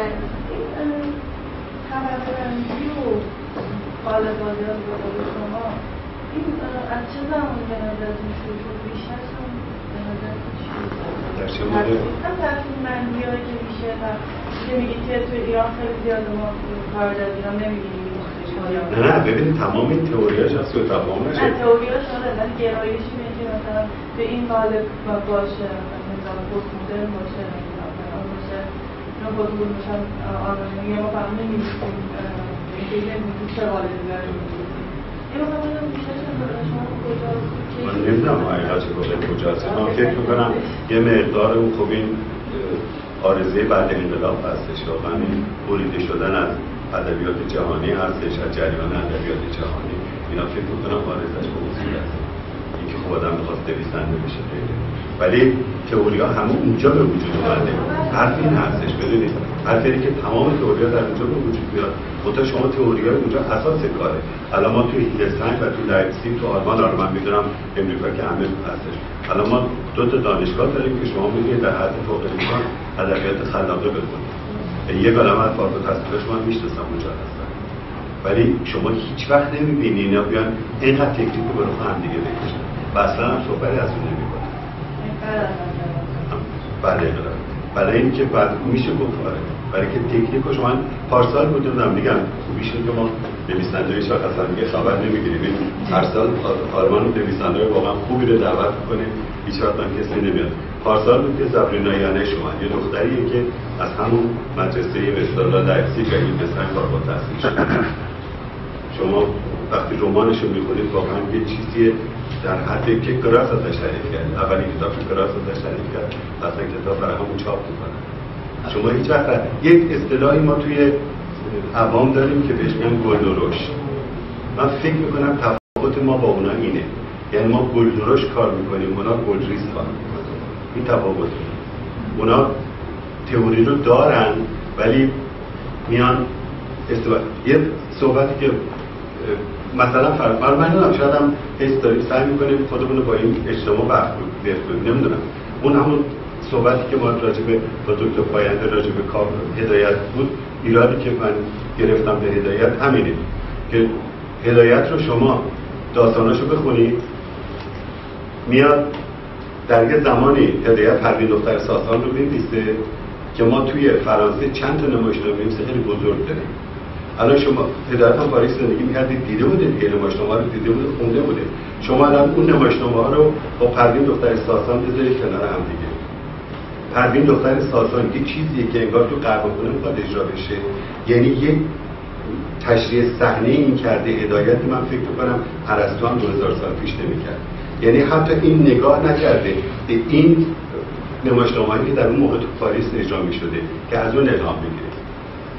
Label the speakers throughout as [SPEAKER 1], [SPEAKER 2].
[SPEAKER 1] این طبقه‌بندی و قالب‌بازی از قول شما این از چه زمانی به نظرتون شروع شد؟ بیش از اون به نظرتون چی بود؟
[SPEAKER 2] در چه مورد؟
[SPEAKER 1] هم تقسیم‌بندی‌هایی که میشه و که میگید که توی ایران خیلی زیاد ما خارج از ایران نمی‌بینیم.
[SPEAKER 2] نه ببینید تمام این تئوریاش از سوء تفاهم نشه.
[SPEAKER 1] نه تئوریاش آره ولی گرایشی اینه که مثلا به این قالب باشه مثلا پست مدرن باشه مثلا باشه اینا خودمون مثلا آنلاین ما فهم نمی‌کنیم اینکه چه قالبی داریم این مثلا بیشتر شما کجا
[SPEAKER 2] من نمیدونم حقیقت کجاست. من فکر میکنم یه مقدار اون خب این آرزوی بعد انقلاب هستش واقعا این بریده شدن از ادبیات جهانی هستش، از جریان ادبیات جهانی اینا فکر میکنم آرزش به وجود هست. اینکه خب آدم میخواست نویسنده بشه ولی تئوریا همه اونجا به وجود اومده. حرف این هستش بدونید حرف اینه که تمام تئوریا در اونجا به وجود میاد. خود شما تئوریای اونجا اساس کاره. الان ما توی هیلستاین و تو لایپزیگ تو آلمان رو من میدونم امریکا که همه هستش. الان ما دو تا دانشگاه داریم که شما میتونید در حد فوق لیسانس ادبیات خلاقه بخونید. یه کلمه از فارغ التحصیلش من میشناسم اونجا هستن. ولی شما هیچ وقت نمیبینید اینا بیان اینقدر تکنیک رو برای هم دیگه بکشن. و اصلا هم صحبتی از اون نمیکنه. بله برای اینکه بعد میشه گفت آره برای که تکنیکو شما پارسال بودم میگم خوبیشه که ما نویسنده‌های شاخص هم دیگه خبر نمیگیریم. هر سال آلمان نویسنده‌های واقعا خوبی رو دعوت می‌کنه هیچ وقت هم کسی نمیاد. پارسال بود که زبرینایانه شما یه دختریه که از همون مدرسه مثلا لایپزیگ و هیلستاین فارغ التحصیل شده. شما وقتی رمانش رو می‌خونید واقعا یه چیزیه در حدی که گراس ازش تعریف کرد. اولین کتاب که گراس ازش تعریف کرد اصلا کتاب برای همون چاپ می‌کنه. شما هیچ وقت یک اصطلاحی ما توی عوام داریم که بهش میگن گلدرش. من فکر می‌کنم تفاوت ما با اونا اینه. یعنی ما گلدرش کار می‌کنیم، اونا گلریز کار می‌کنن. این تفاوت. اونا تئوری رو دارن ولی میان استفاده. یه صحبتی که مثلا فرض من نمیدونم شاید هم هیستوری سعی می‌کنیم خودمون رو با این اجتماع برخورد نمیدونم. اون همون صحبتی که ما راجع به با دکتر پاینده راجع به کار هدایت بود ایرادی که من گرفتم به هدایت همینه که هدایت رو شما داستاناشو بخونید میاد در یه زمانی هدایت پروین دختر ساسان رو بنویسه که ما توی فرانسه چند تا نمایشنامه خیلی بزرگ داریم. الان شما هدایت هم پاریس زندگی می‌کردید دیده بودید که نمایشنامه رو دیده بودید خونده بودید. شما الان اون نمایشنامه ها رو با پروین دختر ساسان بذارید کنار هم دیگه. پروین دختر ساسان یک چیزیه که انگار تو قهوه‌خونه میخواد اجرا بشه. یعنی یک تشریح صحنه این کرده هدایت من فکر می‌کنم ارسطو هم 2000 سال پیش نمی‌کرد. یعنی حتی این نگاه نکرده به این نمایشنامه‌ای که در اون موقع تو پاریس اجرا می‌شده که از اون الهام بگیره.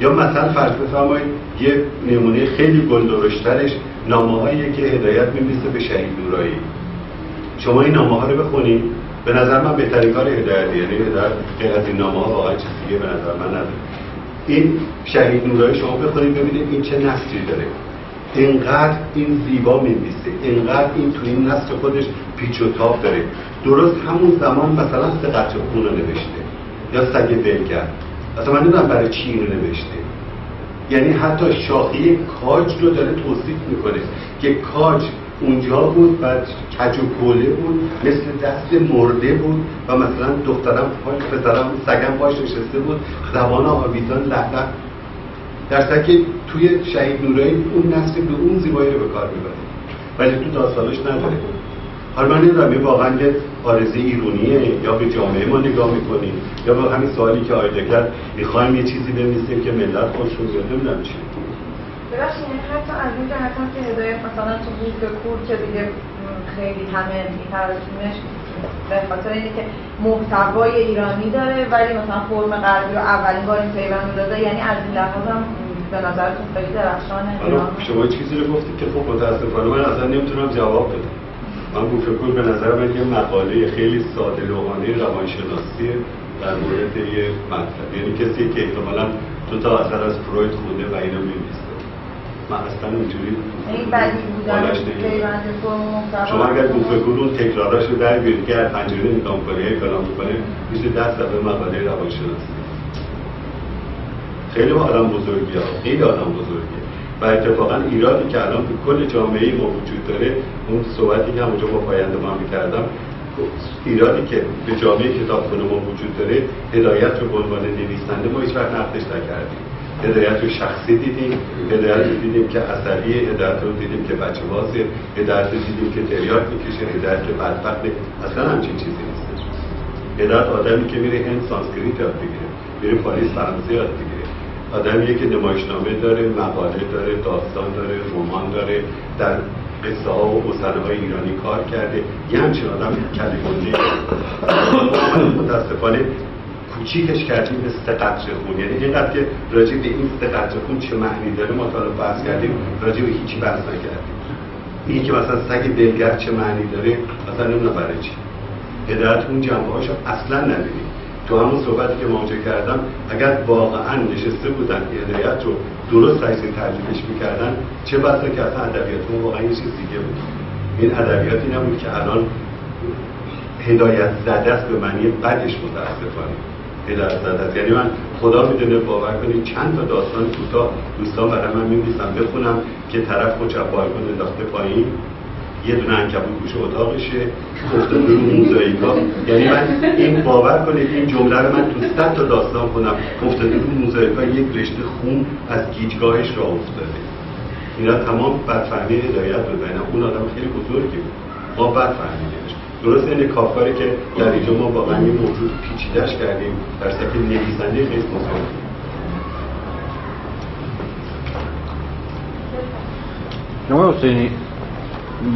[SPEAKER 2] یا مثلا فرض بفرمایید یه نمونه خیلی گلدرشترش نامه‌هایی که هدایت می‌نویسه به شهید نورایی. شما این نامه‌ها رو بخونید به نظر من بهترین کار هدایتی، یعنی هدایت غیر از این نامه‌ها واقعا چیز دیگه به نظر من نداره. این شهید نورایی شما بخونید ببینید این چه نثری داره. اینقدر این زیبا می‌نویسه، اینقدر این تو این نثر خودش پیچ و تاب داره. درست همون زمان مثلا سقط خون رو نوشته یا سگ بلگر. اصلا من نمیدونم برای چی اینو نوشته. یعنی حتی شاخه کاج رو داره توصیف میکنه که کاج اونجا بود و کج و کوله بود مثل دست مرده بود و مثلا دخترم پاش پسرم سگم پاش نشسته بود زبان آویزان لحظه در که توی شهید نورایی اون نسل به اون زیبایی رو به کار میبره ولی تو داستانش نداره. حالا من نمیدونم این واقعا یه آرزوی ایرونیه یا به جامعه ما نگاه میکنیم یا به همین سوالی که آیده کرد میخوایم یه چیزی بنویسیم که ملت خودشون بیاد نمیدونم چی.
[SPEAKER 3] ببخشید حتی از این جهت هم که هدایت مثلا تو بوق کور که دیگه خیلی همه می‌پرسونش به خاطر اینه که محتوای ایرانی داره ولی مثلا فرم غربی رو اولین بار این پیوند داده، یعنی از این لحاظ هم به نظرتون خیلی درخشانه.
[SPEAKER 2] حالا شما چیزی رو گفتید که خب متاسفانه من اصلا نمیتونم جواب بدم. من گفتگو به نظر من یه مقاله خیلی ساده لوحانه روانشناسی در مورد یه مطلب، یعنی کسی که احتمالاً دو تا اثر از فروید خونده و اینو می‌نویسه. من اصلا اونجوری
[SPEAKER 3] بدی بودن پیوند فرم محتوا.
[SPEAKER 2] شما اگر گفتگو رو تکراراشو در بیارید که از پنجره نگاه کنه کلام کنه میشه 10 صفحه مقاله روانشناسی. خیلی آدم بزرگی ها، خیلی آدم بزرگی و اتفاقا ایرادی که الان به کل جامعه ما وجود داره، اون صحبتی که همونجا با پاینده ما می‌کردم، ایرادی که به جامعه کتابخونه ما وجود داره، هدایت رو به عنوان نویسنده ما هیچ وقت نقدش نکردیم. هدایت رو شخصی دیدیم، هدایت رو دیدیم که عصبیه، هدایت رو دیدیم که بچه بازه، هدایت رو دیدیم که تریاک میکشه، هدایت که بدبخته، اصلا همچین چیزی نیست. هدایت آدمی که میره هند سانسکریت یاد بگیره، میره پاریس فرانسه یاد بگیره، آدمیه که نمایشنامه داره، مقاله داره، داستان داره، رمان داره، در قصه ها و مصنف های ایرانی کار کرده. یه همچین آدم کلیگونده متاسفانه کوچیکش کردیم به 3 قطره خون. یعنی اینقدر که راجع به این 3 قطره خون چه معنی داره ما تا بحث کردیم، راجع به هیچی بحث نکردیم. این که مثلا سگ دلگر چه معنی داره مثلا نمیدونم برای چی. هدایت اون جنبه هاشو اصلا ندیدیم. تو همون صحبتی که ما کردم، اگر واقعا نشسته بودن هدایت رو درست تجزیه ترجمهش میکردن، چه بسا که اصلا ادبیاتمون واقعا یه چیز دیگه بود. این ادبیاتی نبود که الان هدایت زده است به معنی بدش، متاسفانه هدایت زده است. یعنی من خدا میدونه، باور کنید چند تا داستان کوتاه دوستان برای من می‌نویسن بخونم که طرف خودش از بالکن انداخته پایین، یه دونه عنکبوت گوشه اتاقشه، افتاده رو موزاییکا. یعنی من این باور کنید این جمله رو من تو 100 تا داستان خوندم، افتاده رو موزاییکا یک رشته خون از گیجگاهش راه افتاده. اینا تمام بدفهمی هدایت بود. ببینم اون آدم خیلی بزرگی بود، ما بدفهمیدیمش. درست این کافکاری که در اینجا ما واقعا یه موجود پیچیده‌اش کردیم در سطح نویسنده خیلی بزرگ.
[SPEAKER 4] شما حسینی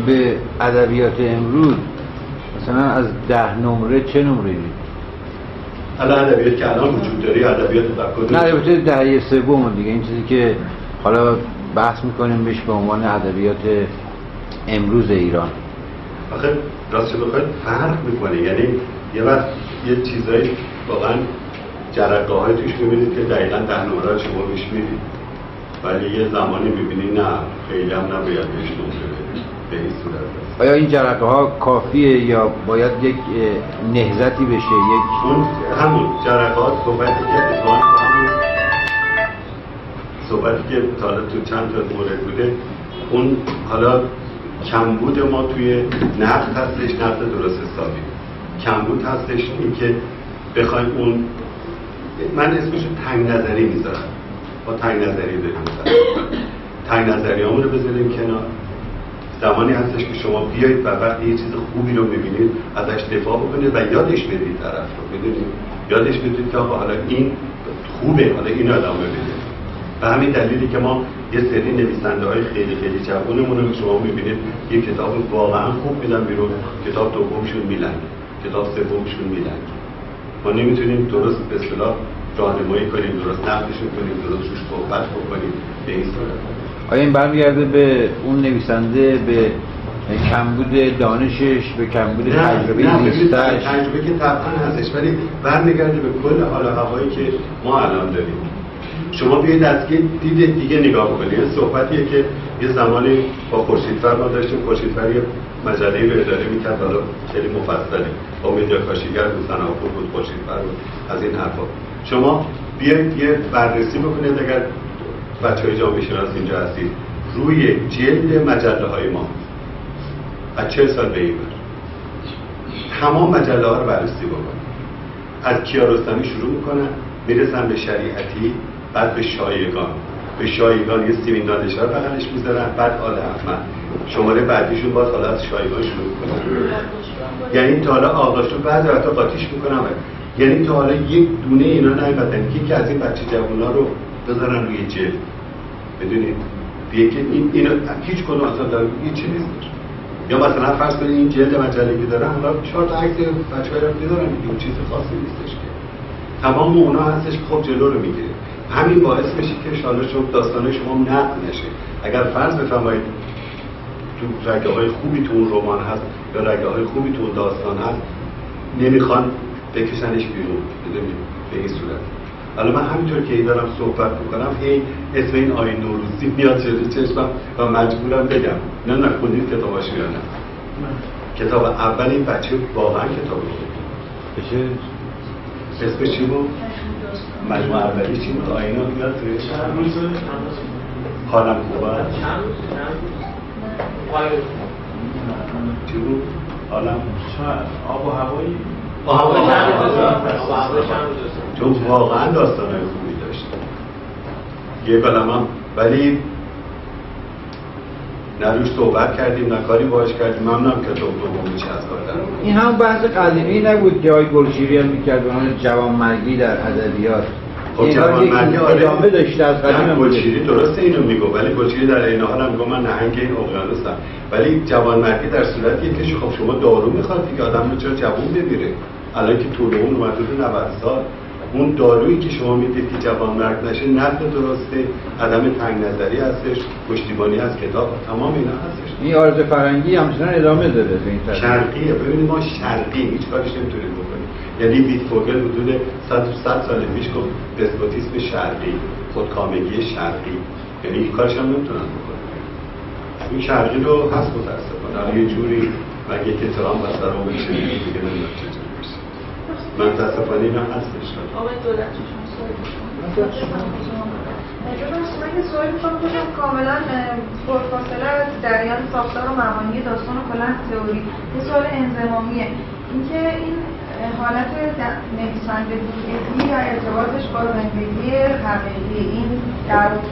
[SPEAKER 4] به ادبیات امروز مثلا از 10 نمره چه نمره دید؟
[SPEAKER 2] الان ادبیات که الان وجود داره، ادبیات
[SPEAKER 4] نه البته دهه سوم دیگه، این چیزی که حالا بحث میکنیم بهش به عنوان ادبیات امروز ایران.
[SPEAKER 2] آخه راستش بخواید فرق میکنه. یعنی یه وقت یه چیزایی واقعا جرقه های توش میبینید که دقیقاً 10 نمره شما روش میدید، ولی یه زمانی میبینید نه خیلی هم نباید بهش نمره بدید. به این صورت است. آیا
[SPEAKER 4] این جرقه ها کافیه یا باید یک نهضتی بشه؟ یک
[SPEAKER 2] اون همون جرقه ها صحبتی که صحبتی که تا تو چند تا مورد بوده، اون حالا کمبود ما توی نقد هستش، نقد درست حسابی. کمبود هستش این که بخوایم اون، من اسمشو تنگ نظری میذارم، با تنگ نظری داریم مثلا تنگ نظری همون رو بذاریم کنار. زمانی هستش که شما بیایید و وقتی یه چیز خوبی رو میبینید ازش دفاع بکنید و یادش بدید طرف رو، بدونید یادش بدید که حالا این خوبه، حالا این ادامه بده. به همین دلیلی که ما یه سری نویسنده های خیلی خیلی جوونمون رو شما میبینید یه کتاب واقعا خوب میدن بیرون، کتاب دومشون میلنگه، کتاب سومشون میلنگه. ما نمیتونیم درست به اصطلاح راهنمایی کنیم، درست نقدشون کنیم، درست روش صحبت بکنیم به این صورت.
[SPEAKER 4] آیا این برمیگرده به اون نویسنده، به کمبود دانشش، به کمبود تجربه زیستش؟
[SPEAKER 2] تجربه که طبعا هستش، ولی برمیگرده به کل حال و هوایی که ما الان داریم. شما بیاید از دید دیگه نگاه بکنید. این صحبتیه که یه زمانی با خورشیدفر ما داشتیم. خورشیدفر یه مجله‌ای رو اداره می‌کرد، حالا خیلی مفصلی، با مدیا کاشیگر بود، سناپور بود، خورشیدفر بود، از این حرفا. شما بیاید یه بررسی بکنید، اگر بچه‌های جامعه شناس اینجا هستید، روی جلد مجله‌های ما از 40 سال به این ور تمام مجله‌ها رو بررسی بکنید. از کیارستمی شروع می‌کنن، میرسن به شریعتی، بعد به شایگان. به شایگان یه سیمین دانشور بغلش میذارن، بعد آل احمد. شماره بعدیشون باز حالا از شایگان شروع میکنن. یعنی تا حالا آغاز رو بعد وقتا قاطیش میکنن. یعنی تا حالا یک دونه اینا نیومدن که از این بچه جوونا رو بذارن روی جلد. بدونید دیگه که اینا هیچ کدوم اصلا داره هیچ چیزی نیست. یا مثلا فرض کنید این جلد مجله‌ای داره، حالا 4 تا عکس بچه‌ها رو میذارن، این چیز خاصی نیستش که. تمام اونا هستش که خب جلو رو میگیره. همین باعث میشه که شاید شما داستانه شما نقد نشه. اگر فرض بفرمایید تو رگه‌های خوبی تو اون رمان هست یا رگه‌های خوبی تو اون داستان هست، نمیخوان بکشنش بیرون. بدونید به این صورت. حالا من همینطور که دارم صحبت میکنم این اسم این آیین نوروزی میاد جلوی چشمم و مجبورم بگم. نه نخوندید کتاباشو یا نه؟ کتاب اول این بچه واقعا کتاب رو
[SPEAKER 4] بشه
[SPEAKER 2] اسمش چی بود؟ مجموعه اولی چی بود؟ آینه یاد
[SPEAKER 5] چند روز
[SPEAKER 2] حالم خوبه
[SPEAKER 5] چند روز
[SPEAKER 2] چی بود؟ حالم
[SPEAKER 5] آب و هوایی
[SPEAKER 2] چون واقعا داستانهای خوبی داشت یه کلمه ولی نه روش صحبت کردیم نه کاری باهاش کردیم. ممنونم کتاب دومی چه از کار دارم.
[SPEAKER 4] این همون بحث قدیمی نبود که آقای گلشیری هم میکرد به عنوان جوانمردی در ادبیات.
[SPEAKER 2] خب جوانمردی
[SPEAKER 4] ادامه داشته از قدیم.
[SPEAKER 2] گلشیری درسته اینو میگه ولی گلشیری در این حال هم میگه من نهنگ این اقیانوسم. ولی جوانمردی در صورتیه که خب شما دارو میخواد دیگه آدم رو چرا جوون بمیره. الان که طول اون اومد حدود 90 سال اون دارویی که شما میدید که جوانمرد نشه نه درسته، عدم تنگ نظری هستش، پشتیبانی از کتاب، تمام اینا هستش.
[SPEAKER 4] این عارض فرنگی همچنان ادامه داره به این طرف.
[SPEAKER 2] شرقیه. ببینید ما شرقی هیچ کارش نمیتونیم بکنیم. یعنی ویتفوگل حدود 100 سال پیش گفت دسپوتیسم شرقی، خودکامگی شرقی، یعنی هیچ کارش هم نمیتونن بکنن. این شرقی رو هست متاسفانه. حالا یه جوری مگه که ترام بس در اون بشه دیگه نمیدونم چجوری بشه. من متاسفانه اینا هستش.
[SPEAKER 1] آقای دولت شما
[SPEAKER 3] من که سوال میخوام بکنم کاملا پرفاصله از جریان ساختار و مبانی داستان و کلا تئوری. یه سوال انضمامیه اینکه این حالت نویسندگی در ارتباطش با زندگی حقیقی، این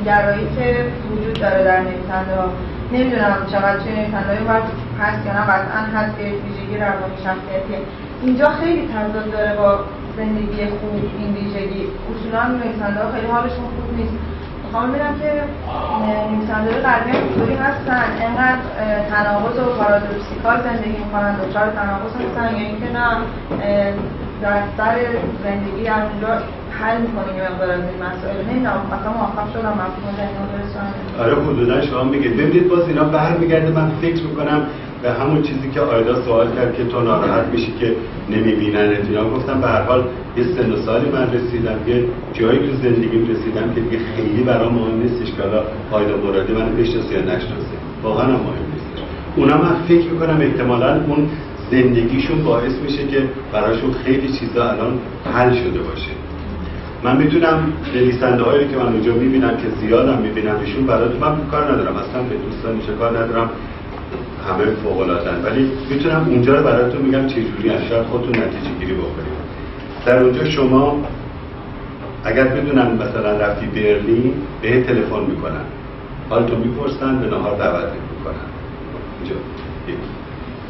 [SPEAKER 3] گرایی که وجود داره در نویسنده ها، نمیدونم چقدر چه نویسنده های باید هست یا نه، قطعا هست که ویژگی روانی شخصیتیه. اینجا خیلی تضاد داره با زندگی خوب این ویژگی. اصولا نویسنده ها خیلی حالشون خوب نیست. میخوام ببینم که نویسنده های غربی اینطوری هستن، اینقدر تناقض و پارادوکسیکال زندگی میکنن، دچار تناقض هستن، یا اینکه نه در سر زندگی از اونجا حل میکنیم یه مقدار از این مسائل. نمیدونم مثلا موفق شدم مفهوم ذهنم برسونم.
[SPEAKER 2] آره حدودا شما میگید. ببینید باز اینا برمیگرده. من فکر میکنم به همون چیزی که آیدا سوال کرد که تو ناراحت میشی که نمیبینن اینا. گفتم به هر حال یه سن و سالی من رسیدم، یه جایی تو زندگیم رسیدم که دیگه خیلی برام مهم نیستش که حالا آیدا مرادی منو بشناسه یا نشناسه، واقعا هم مهم نیستش. اونا من فکر میکنم احتمالاً اون زندگیشون باعث میشه که براشون خیلی چیزا الان حل شده باشه. من میتونم نویسنده هایی که من اونجا میبینم که زیادم میبینمشون براتون، من کار ندارم اصلا به دوستانش کار ندارم، همه فوق العاده‌اند، ولی میتونم اونجا رو براتون میگم چه جوری از شاید خودتون نتیجه گیری بکنید. در اونجا شما اگر بدونن مثلا رفتی برلین به تلفن میکنن، حالتون میپرسن، به نهار دعوت میکنن. اینجا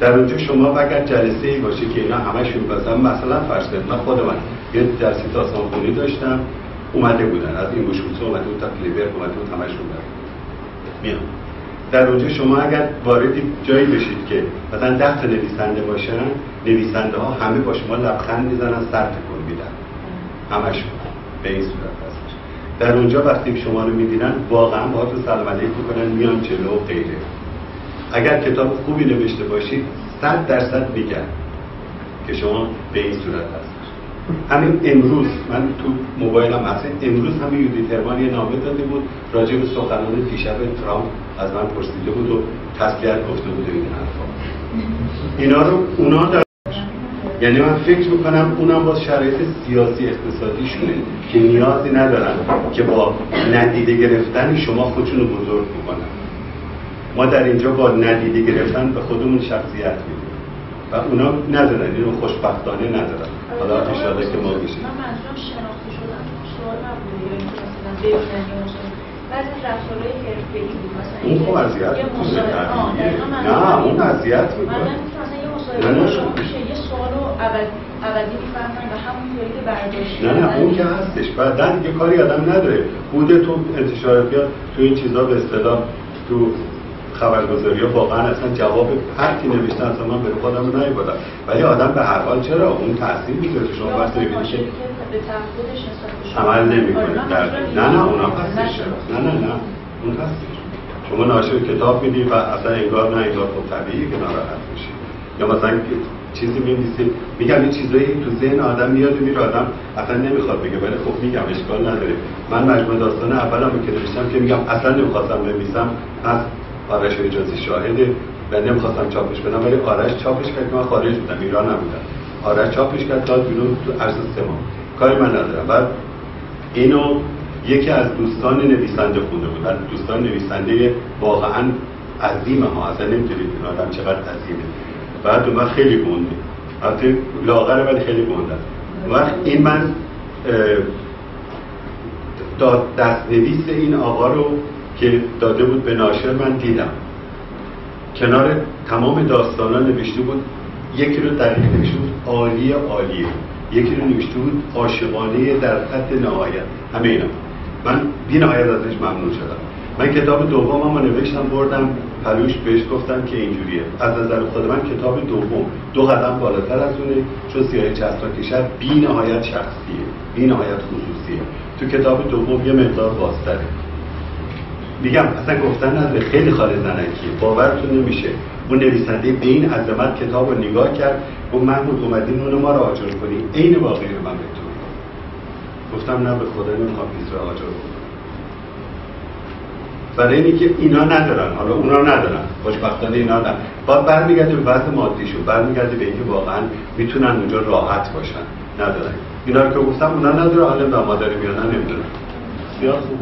[SPEAKER 2] در اونجا شما اگر جلسه ای باشه که اینا همشون مثلا فرض کنید من خود من یه جلسه داستانخوانی داشتم، اومده بودن از این گوشوسه اومده بود تا کلیبرگ اومده بود، همشون میان. در اونجا شما اگر واردی جایی بشید که مثلا 10 تا نویسنده باشن، نویسنده ها همه با شما لبخند میزنن، سر تکون میدن، همشون به این صورت هستش. در اونجا وقتی شما رو میبینن واقعا باهاتون سلام علیک میکنن، میان جلو و غیره. اگر کتاب خوبی نوشته باشید 100% میگن که شما به این صورت هستش. همین امروز من تو موبایلم هست، امروز همین یودیت هرمان یه نامه داده بود راجع به سخنان دیشب ترامپ، از من پرسیده بود و تسلیت گفته بود این حرفا. اینا رو اونا در یعنی من فکر میکنم اونم با شرایط سیاسی اقتصادی شونه که نیازی ندارن که با ندیده گرفتن شما خودشون رو بزرگ بکنن. ما در اینجا با ندیده گرفتن به خودمون شخصیت میدیم و اونا ندارن، اینو خوشبختانه ندارن. حالا انشاءالله که ما بشیم.
[SPEAKER 1] من منظورم شناخته شدن سوال نبوده یا اینکه مثلا ببینن یا مثلا بعضی رفتارهای حرفه‌ای بود مثلا
[SPEAKER 2] اون خب اذیت میکنه. نه اون اذیت میکنه.
[SPEAKER 1] من مثلا یه مصاحبه میشه یه سوالو ابدی میفهمن و همونطوری که برداشت.
[SPEAKER 2] نه اون که هستش. بعدن دیگه کاری آدم نداره. بوده تو انتشاراتی تو این چیزا به اصطلاح تو خبرگزاری ها واقعا اصلا جواب پرتی نوشتن، اصلا من به خودم رو نیبادم، ولی آدم به هر حال چرا اون تاثیر میذاره. شما وقتی ببینید که عمل نمیکنه نه اونا هستش. نه اون هستش. شما ناشر کتاب میدی و اصلا انگار خب طبیعیه که ناراحت میشی، یا مثلا چیزی می‌نویسید میگم این چیزایی تو ذهن آدم میاد میره، آدم اصلا نمیخواد بگه، ولی خب میگم اشکال نداره. من مجموعه داستان اولام که نوشتم که میگم اصلا نمیخواستم بنویسم، از آرش اجازی شاهده و نمیخواستم چاپش بدم، ولی آرش چاپش کرد که من خارج بودم، ایران نبودم. آرش چاپش کرد داد بیرون تو عرض 3 ماه، کاری من ندارم. بعد اینو یکی از دوستان نویسنده خونده بود. دوستان نویسنده واقعا عظیمه ها، اصلا نمیدونید این آدم چقدر عظیمه. بعد من خیلی گنده، البته لاغره ولی خیلی گنده. وقت این من دستنویس این آقا رو که داده بود به ناشر من دیدم، کنار تمام داستانا نوشته بود، یکی رو دقیق نوشته بود عالیه عالیه، یکی رو نوشته بود عاشقانه در خط نهایت، همه اینا. من بی نهایت ازش ممنون شدم. من کتاب دومم رو نوشتم بردم پلوش، بهش گفتم که اینجوریه. از نظر خود من کتاب دوم 2 قدم بالاتر از اونه، چون سیاه چسبا کشد بی نهایت شخصیه، بی نهایت خصوصیه. تو کتاب دوم یه مقدار بازتره. میگم اصلا گفتن نداره، خیلی خاله زنکیه، باورتون نمیشه. اون نویسنده به این عظمت کتاب رو نگاه کرد، گفت محمود اومدی نون ما رو آجر کنی، عین واقعی رو من بهتون گفتم نه به خدا نمیخوام پیز رو آجر کنم. برای اینی که اینا ندارن، حالا اونا ندارن، خوشبختانه اینا ندارن، باید برمیگرده به وضع مادیشون، برمیگرده به اینکه واقعا میتونن اونجا راحت باشن، ندارن. اینا رو که گفتم اونا نداره، حالا به مادر میانن نمیدونن. سیاه خوب